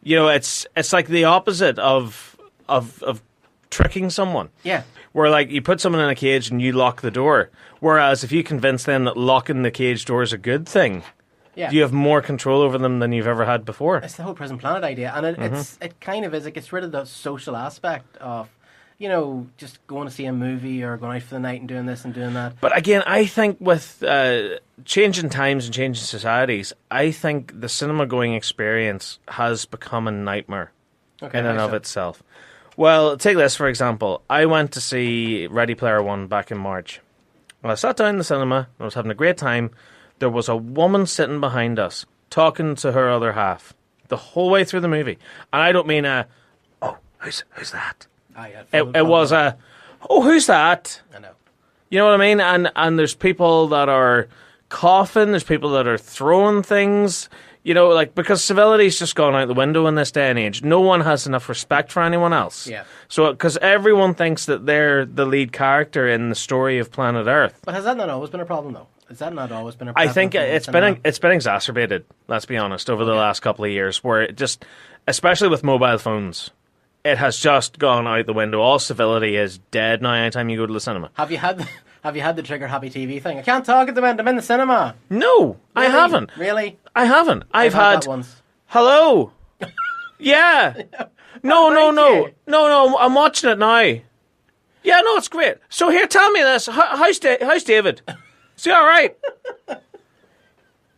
You know, it's like the opposite of tricking someone. Yeah. Where, like, you put someone in a cage and you lock the door. Whereas if you convince them that locking the cage door is a good thing, you have more control over them than you've ever had before. It's the whole Prison Planet idea. And it kind of is. It gets rid of the social aspect of, you know, just going to see a movie or going out for the night and doing this and doing that. But again, I think with changing times and changing societies, I think the cinema-going experience has become a nightmare in and of itself. Well, take this, for example. I went to see Ready Player One back in March. Well, I sat down in the cinema. I was having a great time. There was a woman sitting behind us talking to her other half the whole way through the movie. And I don't mean oh, who's that? It was oh, who's that? I know. You know what I mean? And there's people that are coughing. There's people that are throwing things. You know, like, because civility's just gone out the window in this day and age. No one has enough respect for anyone else. Yeah. So, because everyone thinks that they're the lead character in the story of planet Earth. But has that not always been a problem, though? Has that not always been a I problem? think it's been exacerbated, let's be honest, over the last couple of years, where it just, especially with mobile phones, it has just gone out the window. All civility is dead now anytime you go to the cinema. Have you had the Trigger Happy TV thing? I can't talk at the moment. I'm in the cinema. No, really? I haven't. Really? I haven't. I've had that once. Hello. Yeah. No. I'm watching it now. Yeah, no, it's great. So here, tell me this. How's David? Is he all right?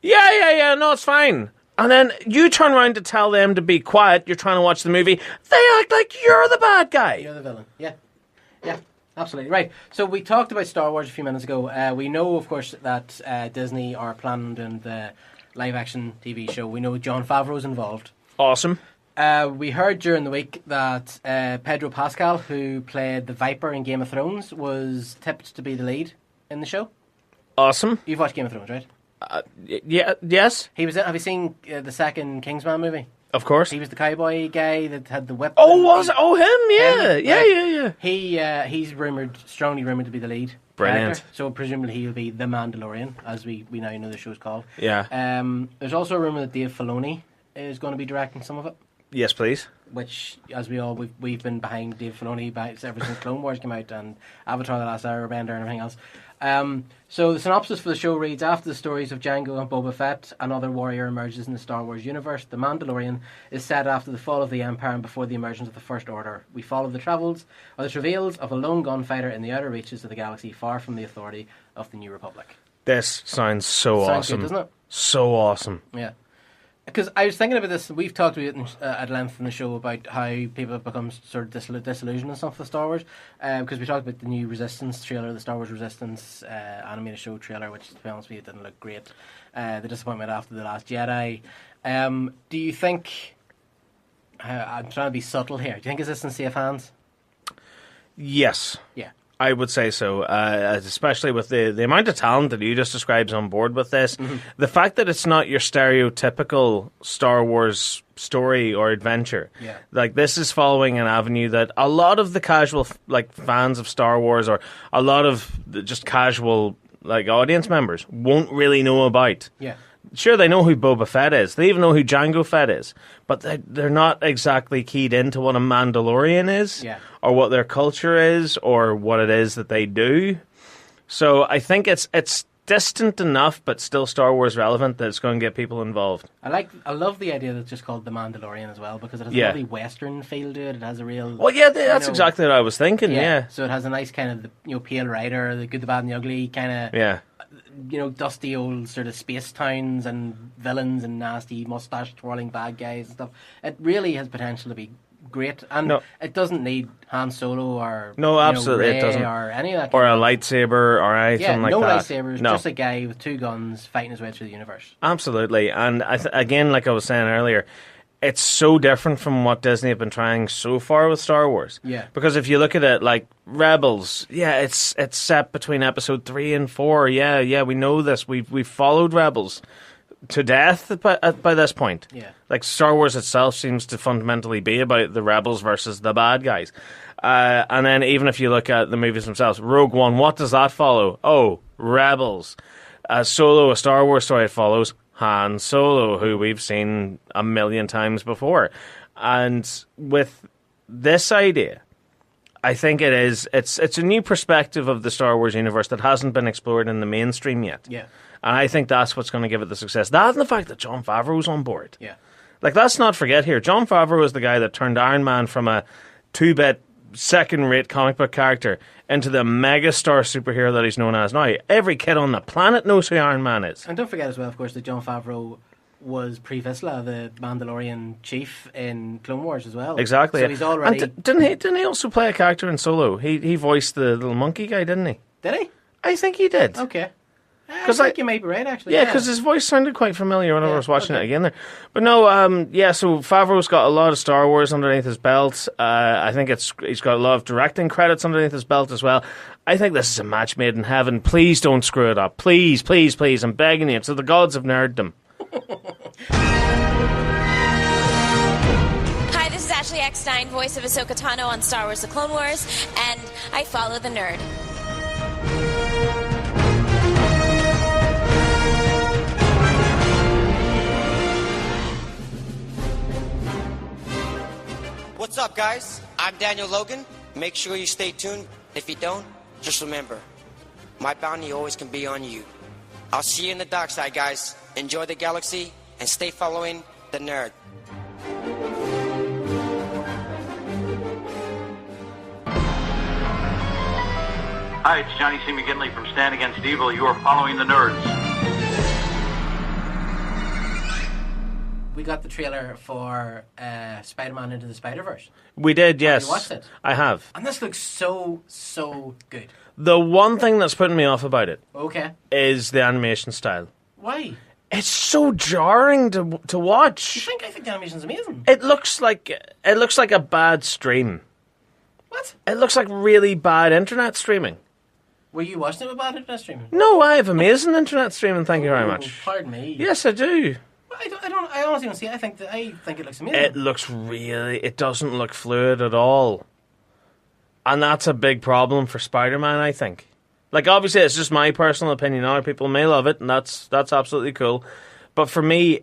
Yeah. No, it's fine. And then you turn around to tell them to be quiet. You're trying to watch the movie. They act like you're the bad guy. You're the villain. Yeah. Absolutely. Right. So we talked about Star Wars a few minutes ago. We know, of course, that Disney are planning on the live-action TV show. We know Jon Favreau's involved. Awesome. We heard during the week that Pedro Pascal, who played the Viper in Game of Thrones, was tipped to be the lead in the show. Awesome. You've watched Game of Thrones, right? Yeah. Yes. He was. Have you seen the second Kingsman movie? Of course. He was the cowboy guy that had the whip. Oh, was it? Oh, him? Yeah. Yeah. He's strongly rumoured to be the lead. Brilliant. Character. So presumably he'll be the Mandalorian, as we now know the show's called. Yeah. There's also a rumour that Dave Filoni is going to be directing some of it. Yes, please. Which, as we've been behind Dave Filoni ever since Clone Wars came out and Avatar: The Last Airbender and everything else. So the synopsis for the show reads: after the stories of Jango and Boba Fett, another warrior emerges in the Star Wars universe. The Mandalorian is set after the fall of the Empire and before the emergence of the First Order. We follow the travails of a lone gunfighter in the outer reaches of the galaxy, far from the authority of the New Republic. This sounds awesome. Good, doesn't it? So awesome. Yeah. Because I was thinking about this, we've talked about it at length in the show about how people have become sort of disillusioned and stuff with Star Wars. Because we talked about the new Resistance trailer, the Star Wars Resistance animated show trailer, which, to be honest with you, didn't look great. The disappointment after The Last Jedi. Do you think... I'm trying to be subtle here. Do you think it's in safe hands? Yes. Yeah. I would say so, especially with the amount of talent that you just described on board with this. Mm-hmm. The fact that it's not your stereotypical Star Wars story or adventure. Yeah. Like, this is following an avenue that a lot of the casual fans of Star Wars or a lot of the just casual audience members won't really know about. Yeah. Sure, they know who Boba Fett is. They even know who Jango Fett is. But they're not exactly keyed into what a Mandalorian is, or what their culture is, or what it is that they do. So I think it's distant enough, but still Star Wars relevant, that it's going to get people involved. I love the idea that it's just called The Mandalorian as well, because it has a really Western feel to it. It has a real... Well, yeah, that's exactly what I was thinking, yeah. So it has a nice kind of, pale rider, the good, the bad, and the ugly kind of... dusty old sort of space towns and villains and nasty mustache twirling bad guys and stuff. It really has potential to be great, and it doesn't need Han Solo or absolutely Rey it doesn't, or any of that, or a lightsaber or anything like that. Lightsabers, just a guy with two guns fighting his way through the universe. Absolutely, and again, like I was saying earlier, it's so different from what Disney have been trying so far with Star Wars. Yeah. Because if you look at it, like Rebels, it's set between episode 3 and 4. Yeah, we know this. We've followed Rebels to death by this point. Yeah. Like, Star Wars itself seems to fundamentally be about the rebels versus the bad guys. And then even if you look at the movies themselves, Rogue One, what does that follow? Oh, rebels. Solo, a Star Wars story, it follows Han Solo, who we've seen a million times before. And with this idea, I think it's a new perspective of the Star Wars universe that hasn't been explored in the mainstream yet. Yeah. And I think that's what's going to give it the success. That and the fact that Jon Favreau's on board. Yeah. Like, let's not forget here, Jon Favreau is the guy that turned Iron Man from a 2-bit, second-rate comic book character into the megastar superhero that he's known as now. Every kid on the planet knows who Iron Man is. And don't forget as well, of course, that Jon Favreau was Pre Vizsla, the Mandalorian chief in Clone Wars as well. Exactly. So he's already... And didn't he also play a character in Solo? He voiced the little monkey guy, didn't he? Did he? I think he did. Okay. I think you might be right, actually. Yeah, because his voice sounded quite familiar when I was watching it again there. But no, so Favreau's got a lot of Star Wars underneath his belt. I think he's got a lot of directing credits underneath his belt as well. I think this is a match made in heaven. Please don't screw it up. Please, please, please. I'm begging you. It's the gods of nerddom. Hi, this is Ashley Eckstein, voice of Ahsoka Tano on Star Wars The Clone Wars, and I follow the nerd. What's up, guys? I'm Daniel Logan. Make sure you stay tuned. If you don't, just remember, my bounty always can be on you. I'll see you in the dark side, guys. Enjoy the galaxy and stay following the nerd. Hi, it's Johnny C. McGinley from Stand Against Evil. You are following the nerds. We got the trailer for Spider-Man Into the Spider-Verse. We did, yes. Have you watched it? I have. And this looks so good. The one thing that's putting me off about it is the animation style. Why? It's so jarring to watch. I think the animation's amazing. It looks like a bad stream. What? It looks like really bad internet streaming. Were you watching it with bad internet streaming? No, I have amazing internet streaming. Thank you very much. Pardon me. Yes, I do. I honestly don't see it. I think it looks amazing. It doesn't look fluid at all. And that's a big problem for Spider-Man, I think. Like, obviously, it's just my personal opinion. Other people may love it, and that's absolutely cool. But for me,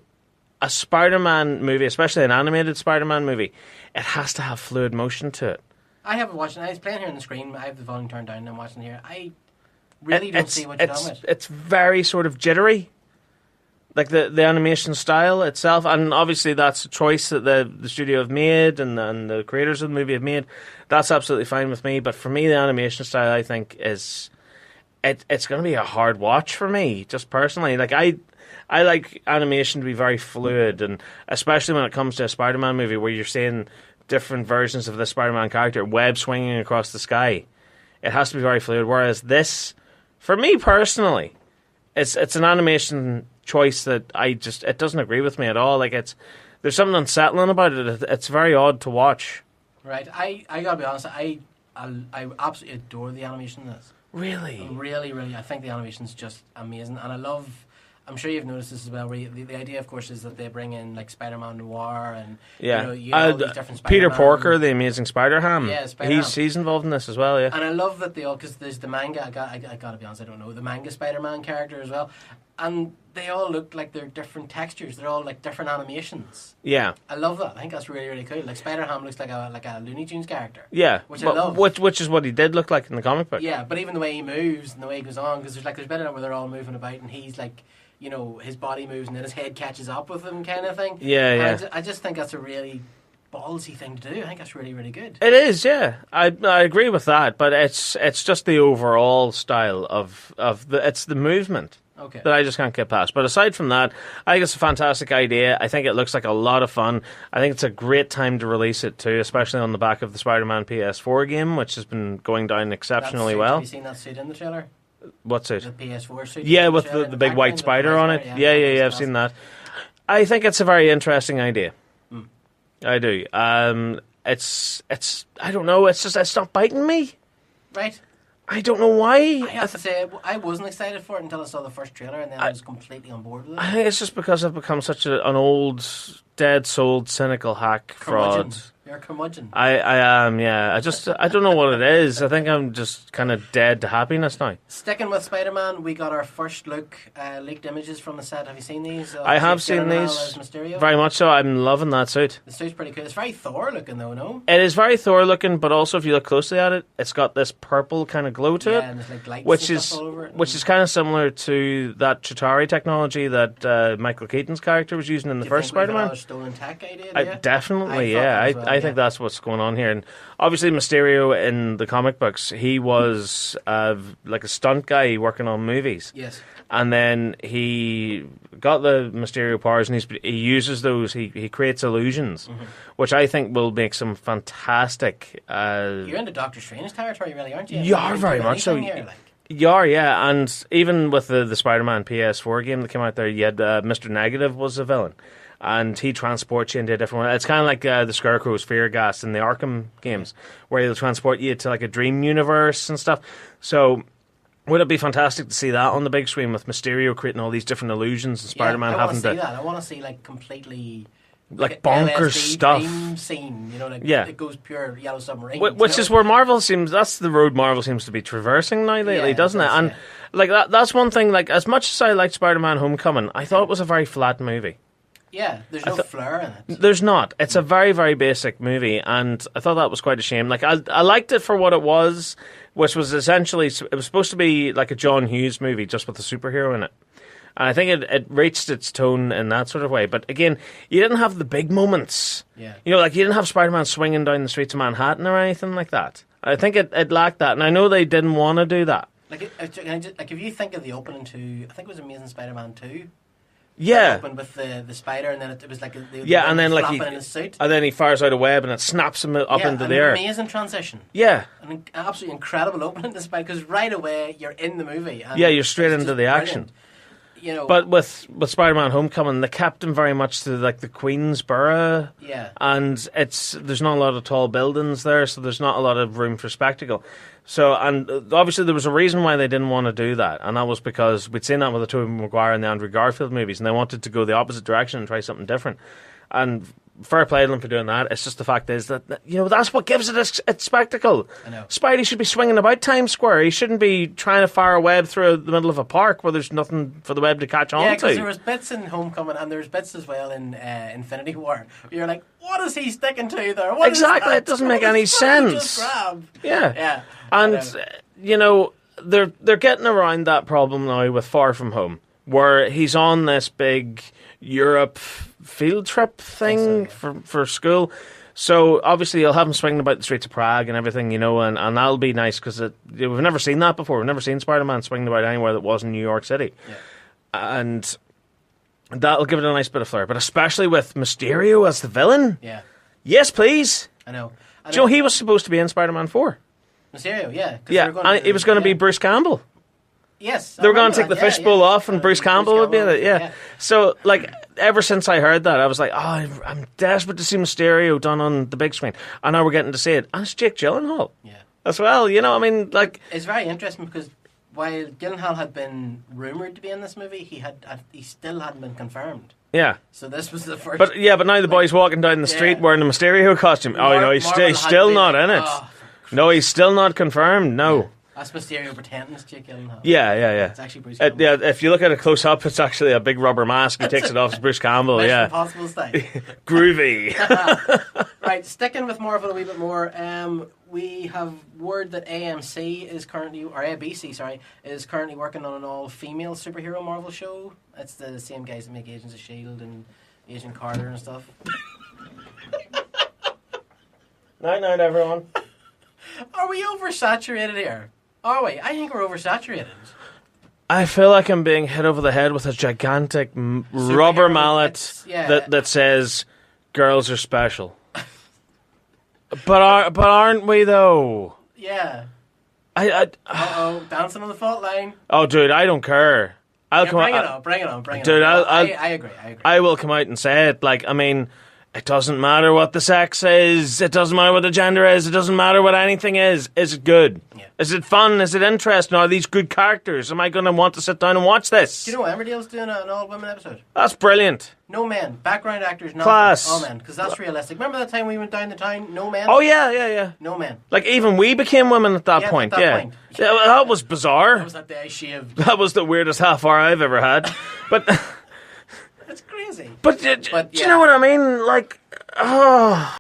a Spider-Man movie, especially an animated Spider-Man movie, it has to have fluid motion to it. I haven't watched it. I was playing here on the screen. I have the volume turned down and I'm watching here. I really don't see what you're talking about. It's very sort of jittery. Like the animation style itself, and obviously that's a choice that the studio have made and the creators of the movie have made. That's absolutely fine with me. But for me, the animation style, I think, it's going to be a hard watch for me, just personally. Like I like animation to be very fluid, and especially when it comes to a Spider-Man movie where you're seeing different versions of the Spider-Man character web swinging across the sky. It has to be very fluid. Whereas this, for me personally, it's an animation choice that it doesn't agree with me at all. Like there's something unsettling about it. It's very odd to watch. Right. I gotta be honest. I absolutely adore the animation in this. Really? Really. I think the animation's just amazing, and I love. I'm sure you've noticed this as well. Where the idea, of course, is that they bring in like Spider-Man Noir and you know all these different Spider-Man. Peter Porker, the Amazing Spider-Ham. Yeah, Spider-Ham. He's involved in this as well. Yeah. And I love that they all, because there's the manga. I gotta be honest, I don't know the manga Spider-Man character as well, and they all look like they're different textures. They're all like different animations. Yeah. I love that. I think that's really cool. Like Spider-Ham looks like a Looney Tunes character. Yeah. Which I love. Which is what he did look like in the comic book. Yeah, but even the way he moves and the way he goes on, because there's a bit in it where they're all moving about and he's like, you know, his body moves and then his head catches up with him, kind of thing. Yeah. I just think that's a really ballsy thing to do. I think that's really good. It is, yeah. I agree with that, but it's just the overall style of it's the movement. Okay. That I just can't get past. But aside from that, I think it's a fantastic idea. I think it looks like a lot of fun. I think it's a great time to release it too, especially on the back of the Spider-Man PS4 game, which has been going down exceptionally well. Have you seen that suit in the trailer? What suit? The PS4 suit. Yeah, with the big white spider on it. Yeah, I've seen that. I think it's a very interesting idea. I do. It's I don't know. It's not biting me. Right. I don't know why. I have to say, I wasn't excited for it until I saw the first trailer, and then I was completely on board with it. I think it's just because I've become such an old, dead-souled, cynical hack fraud. You're a curmudgeon. I am, yeah. I don't know what it is. I think I'm just kind of dead to happiness now. Sticking with Spider-Man, we got our first look, leaked images from the set. Have you seen these? I have seen these. Very much so. I'm loving that suit. The suit's pretty cool. It's very Thor looking though, no? It is very Thor looking, but also if you look closely at it, it's got this purple kind of glow to it, and there's like lights which and is stuff all over it. which is kind of similar to that Chitauri technology that Michael Keaton's character was using in the first Spider-Man. Stolen tech idea? Definitely, yeah. I think that's what's going on here. And obviously Mysterio in the comic books, he was like a stunt guy working on movies. Yes. And then he got the Mysterio powers, and he uses those. He creates illusions, which I think will make some fantastic. You're into Doctor Strange territory, really, aren't you? You are very much so. You are, yeah. And even with the Spider-Man PS4 game that came out there, you had Mr. Negative was a villain. And he transports you into a different one. It's kind of like the Scarecrow's fear gas in the Arkham games, where he'll transport you to like a dream universe and stuff. So would it be fantastic to see that on the big screen with Mysterio creating all these different illusions and Spider-Man having to... I want to see like completely... Like bonkers LSD stuff. Dream scene, you know, like it goes pure Yellow Submarine. Which is where Marvel seems... That's the road Marvel seems to be traversing now lately, doesn't it? And like that's one thing, like as much as I liked Spider-Man Homecoming, I thought it was a very flat movie. Yeah, there's no flair in it. There's not. It's a very, very basic movie, and I thought that was quite a shame. Like, I liked it for what it was, which was essentially, it was supposed to be like a John Hughes movie, just with a superhero in it. And I think it reached its tone in that sort of way. But again, you didn't have the big moments. Yeah. You know, like, you didn't have Spider-Man swinging down the streets of Manhattan or anything like that. I think it lacked that, and I know they didn't want to do that. Like if you think of the opening to, I think it was Amazing Spider-Man 2. Yeah, opened with the spider, and then it was like and then like in his suit. And then he fires out a web, and it snaps him up into the air. Amazing transition. Yeah, an absolutely incredible opening to Spider, because right away you're in the movie. And you're straight into the action. You know, but with Spider-Man Homecoming, they kept him very much to like the Queensboro. Yeah, and there's not a lot of tall buildings there, so there's not a lot of room for spectacle. So, and obviously there was a reason why they didn't want to do that, and that was because we'd seen that with the Tobey Maguire and the Andrew Garfield movies, and they wanted to go the opposite direction and try something different. And fair play to them for doing that. It's just the fact is that you know, that's what gives it its spectacle. I know. Spidey should be swinging about Times Square. He shouldn't be trying to fire a web through the middle of a park where there's nothing for the web to catch on to. Yeah, because there was bits in Homecoming, and there was bits as well in Infinity War. You're like, what is he sticking to there? What exactly, it doesn't make any sense. Just grab? Yeah. And you know, they're getting around that problem now with Far From Home, where he's on this big Europe field trip thing for school. So obviously you'll have him swinging about the streets of Prague and everything, you know, and that'll be nice because we've never seen that before. We've never seen Spider-Man swinging about anywhere that wasn't New York City. Yeah. And that'll give it a nice bit of flair. But especially with Mysterio as the villain. Yeah. Yes, please. I know. Do you know he was supposed to be in Spider-Man 4? Mysterio, yeah. Yeah, and it was going to be Bruce Campbell. Yes. They were going to take the fishbowl off and Bruce Campbell would be in it, yeah. So, like, ever since I heard that, I was like, oh, I'm desperate to see Mysterio done on the big screen. And now we're getting to see it. And it's Jake Gyllenhaal. Yeah. As well, you know, I mean, like... It's very interesting because while Gyllenhaal had been rumoured to be in this movie, he still hadn't been confirmed. Yeah. So this was the first... But now the boy's walking down the street wearing the Mysterio costume. Oh, you know, he's still not in it. Oh, no, he's still not confirmed, no. Yeah. That's Mysterio pretending it's Jake Gyllenhaal. Yeah. It's actually Bruce Campbell. Yeah, if you look at it close up, it's actually a big rubber mask. He takes it off. It's Bruce Campbell, Mission Impossible style. Groovy. Right, sticking with Marvel a wee bit more, we have word that AMC is currently, or ABC, sorry, is currently working on an all-female superhero Marvel show. It's the same guys that make Agents of S.H.I.E.L.D. and Agent Carter and stuff. Night, everyone. Are we oversaturated here? Are we? I think we're oversaturated. I feel like I'm being hit over the head with a gigantic rubber mallet that says "Girls are special." but aren't we though? Yeah. Dancing on the fault line. Oh, dude, I don't care. Bring it on. Dude, I agree. I will come out and say it. Like, I mean, It doesn't matter what the sex is. It doesn't matter what the gender is. It doesn't matter what anything is. Is it good? Yeah. Is it fun? Is it interesting? Are these good characters? Am I going to want to sit down and watch this? Do you know Emmerdale's doing an all-women episode? That's brilliant. No men. Background actors, no Class. all men. Because that's realistic. Remember that time we went down the town? No men? Oh, yeah. No men. Like, even we became women at that Yeah, point. at that point. Yeah, well, that was bizarre. That was that day I shaved. That was the weirdest half hour I've ever had. But... It's crazy. But, do you know what I mean? Like, oh...